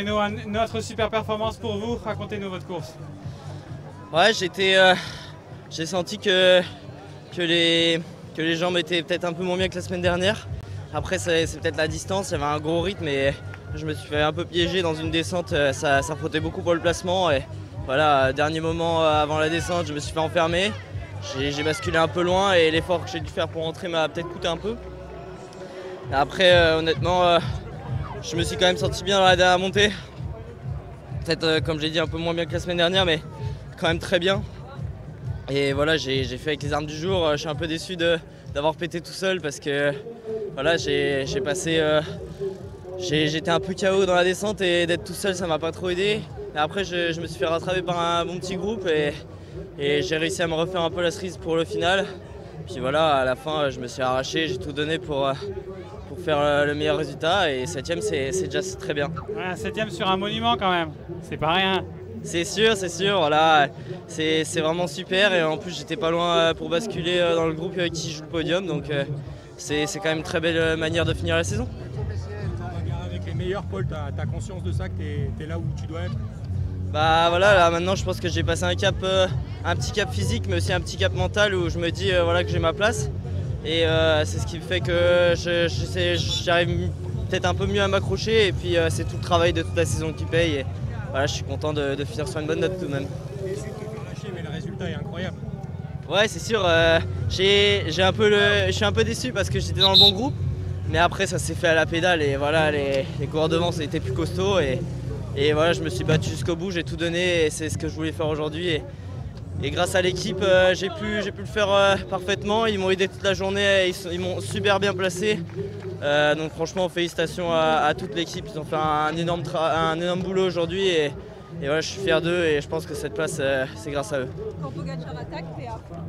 Une autre super performance pour vous, racontez-nous votre course. Ouais, j'ai senti que les jambes étaient peut-être un peu moins bien que la semaine dernière. Après c'est peut-être la distance, il y avait un gros rythme et je me suis fait un peu piéger dans une descente, ça frottait beaucoup pour le placement et voilà, dernier moment avant la descente, je me suis fait enfermer. J'ai basculé un peu loin et l'effort que j'ai dû faire pour rentrer m'a peut-être coûté un peu. Après honnêtement, je me suis quand même senti bien dans la dernière montée. Peut-être comme j'ai dit un peu moins bien que la semaine dernière mais quand même très bien. Et voilà, j'ai fait avec les armes du jour. Je suis un peu déçu d'avoir pété tout seul parce que voilà, j'étais un peu KO dans la descente et d'être tout seul ça m'a pas trop aidé. Et après je me suis fait rattraper par un bon petit groupe et j'ai réussi à me refaire un peu la cerise pour le final. Puis voilà, à la fin je me suis arraché, j'ai tout donné pour faire le meilleur résultat et 7ème c'est déjà très bien. Ouais, 7ème sur un monument quand même, c'est pas rien. C'est sûr, voilà, c'est vraiment super et en plus j'étais pas loin pour basculer dans le groupe qui joue le podium, donc c'est quand même une très belle manière de finir la saison. Avec les meilleurs, Paul, t'as conscience de ça, que t'es là où tu dois être? Bah voilà, là maintenant je pense que j'ai passé un petit cap physique mais aussi un petit cap mental où je me dis voilà, que j'ai ma place et c'est ce qui fait que j'arrive peut-être un peu mieux à m'accrocher et puis c'est tout le travail de toute la saison qui paye. Et voilà, je suis content de finir sur une bonne note tout de même. J'ai essayé de te faire lâcher, mais le résultat est incroyable. Ouais, c'est sûr. Je suis un peu déçu parce que j'étais dans le bon groupe, mais après ça s'est fait à la pédale et voilà, les coureurs devant ça a été plus costaud et voilà, je me suis battu jusqu'au bout, j'ai tout donné et c'est ce que je voulais faire aujourd'hui. Et grâce à l'équipe, j'ai pu le faire parfaitement. Ils m'ont aidé toute la journée, ils m'ont super bien placé. Donc franchement, félicitations à toute l'équipe. Ils ont fait un énorme boulot aujourd'hui et voilà, je suis fier d'eux et je pense que cette place, c'est grâce à eux. Quand Pogacar attaque, t'es à fond.